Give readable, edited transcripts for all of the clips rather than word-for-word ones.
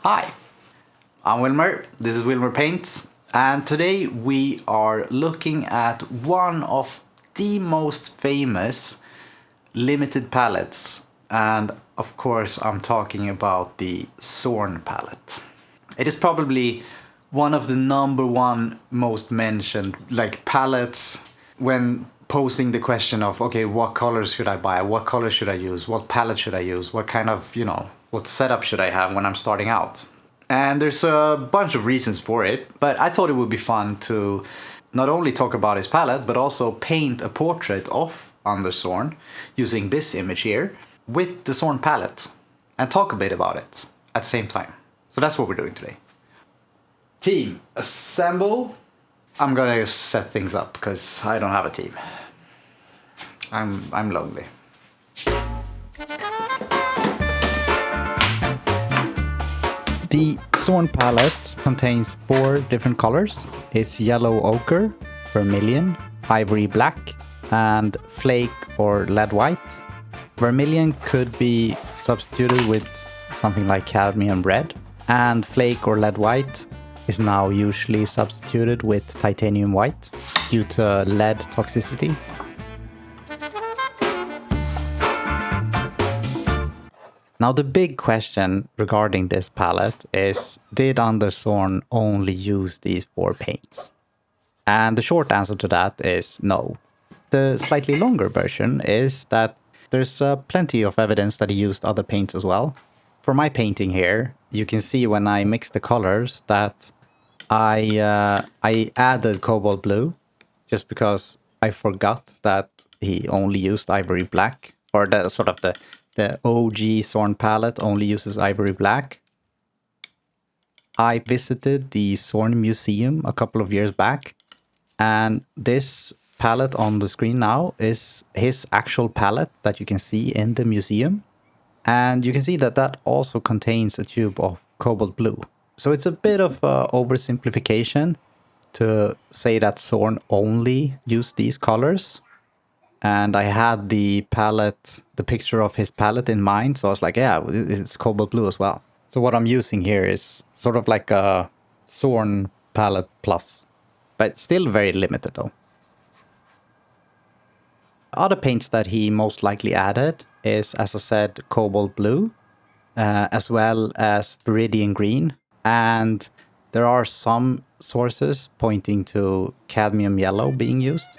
Hi, I'm Wilmer, this is WilmerPaints, and today we are looking at one of the most famous limited palettes, and of course I'm talking about the Zorn palette. It is probably one of the number one most mentioned palettes when posing the question of, okay, what colors should I buy, what colors should I use, what palette should I use, what kind of, what setup should I have when I'm starting out. And there's a bunch of reasons for it, but I thought it would be fun to not only talk about his palette, but also paint a portrait of Anders Zorn using this image here with the Zorn palette and talk a bit about it at the same time. So that's what we're doing today. Team, assemble. I'm gonna set things up because I don't have a team. I'm lonely. The Zorn palette contains 4 different colors. It's yellow ochre, vermilion, ivory black, and flake or lead white. Vermilion could be substituted with something like cadmium red, and flake or lead white is now usually substituted with titanium white due to lead toxicity. Now the big question regarding this palette is, did Anders Zorn only use these 4 paints? And the short answer to that is no. The slightly longer version is that there's plenty of evidence that he used other paints as well. For my painting here, you can see when I mix the colors that I added cobalt blue just because I forgot that he only used ivory black, or the OG Zorn palette only uses ivory black. I visited the Zorn Museum a couple of years back, and this palette on the screen now is his actual palette that you can see in the museum. And you can see that that also contains a tube of cobalt blue. So it's a bit of an oversimplification to say that Zorn only used these colors. And I had the picture of his palette in mind. So I was like, yeah, it's cobalt blue as well. So what I'm using here is sort of like a Zorn palette plus, but still very limited though. Other paints that he most likely added is, as I said, cobalt blue, as well as viridian green. And there are some sources pointing to cadmium yellow being used.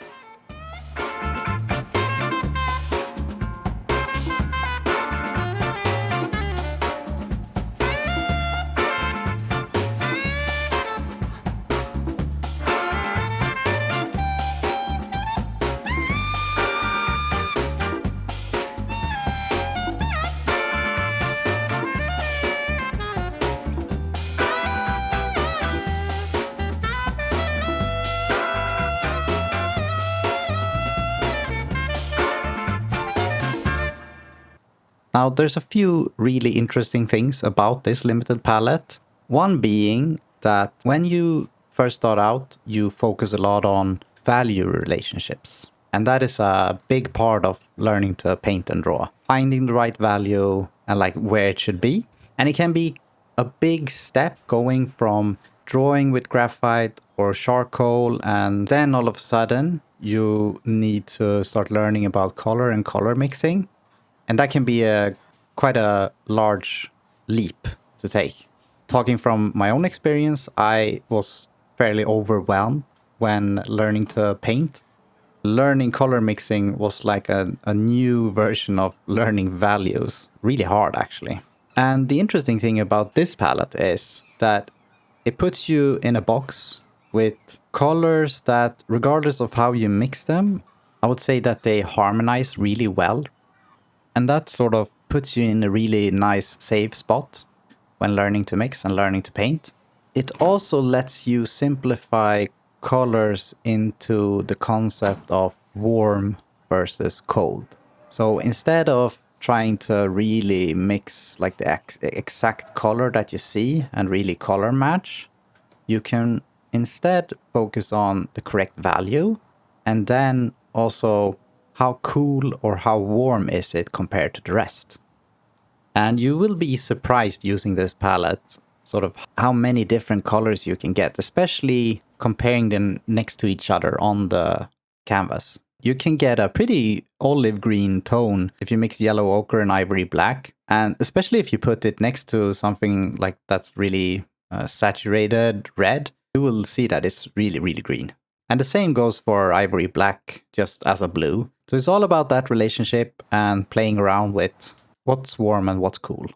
Now, there's a few really interesting things about this limited palette. One being that when you first start out, you focus a lot on value relationships. And that is a big part of learning to paint and draw. Finding the right value and where it should be. And it can be a big step going from drawing with graphite or charcoal, and then all of a sudden you need to start learning about color and color mixing. And that can be quite a large leap to take. Talking from my own experience, I was fairly overwhelmed when learning to paint. Learning color mixing was like a new version of learning values. Really hard, actually. And the interesting thing about this palette is that it puts you in a box with colors that, regardless of how you mix them, I would say that they harmonize really well. And that sort of puts you in a really nice safe spot when learning to mix and learning to paint. It also lets you simplify colors into the concept of warm versus cold. So instead of trying to really mix the exact color that you see and really color match, you can instead focus on the correct value, and then also how cool or how warm is it compared to the rest. And you will be surprised using this palette sort of how many different colors you can get, especially comparing them next to each other on the canvas. You can get a pretty olive green tone if you mix yellow ochre and ivory black, and especially if you put it next to something like that's really saturated red, you will see that it's really, really green. And the same goes for ivory black, just as a blue. So it's all about that relationship and playing around with what's warm and what's cool.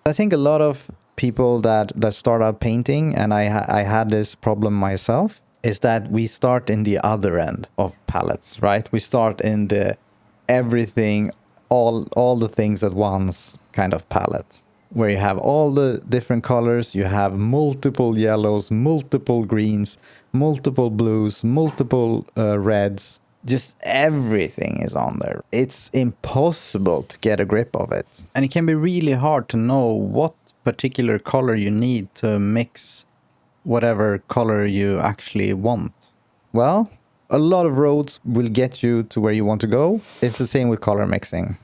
I think a lot of people that start out painting, and I had this problem myself, is that we start in the other end of palettes, right? We start in the everything, all the things at once kind of palette, where you have all the different colors, you have multiple yellows, multiple greens, multiple blues, multiple reds. Just everything is on there. It's impossible to get a grip of it. And it can be really hard to know what particular color you need to mix whatever color you actually want. Well, a lot of roads will get you to where you want to go. It's the same with color mixing.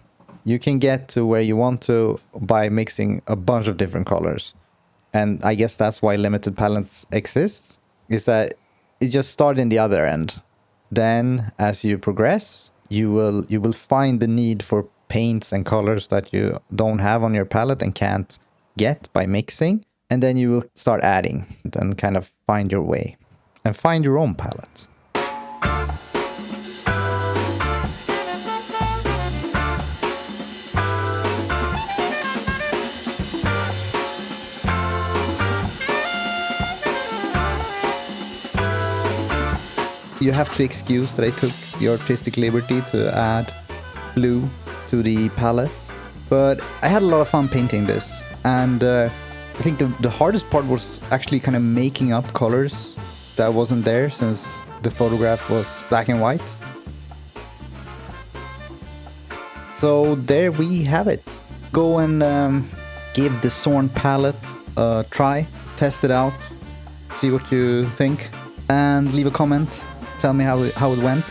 You can get to where you want to by mixing a bunch of different colors. And I guess that's why limited palettes exist, is that it just starts in the other end. Then, as you progress, you will find the need for paints and colors that you don't have on your palette and can't get by mixing. And then you will start adding and kind of find your way and find your own palette. You have to excuse that I took the artistic liberty to add blue to the palette, but I had a lot of fun painting this, and I think the hardest part was actually kind of making up colors that wasn't there since the photograph was black and white. So there we have it. Go and give the Zorn palette a try, test it out, see what you think, and leave a comment. Tell me how it went.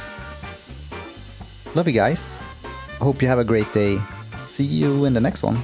Love you guys. Hope you have a great day. See you in the next one.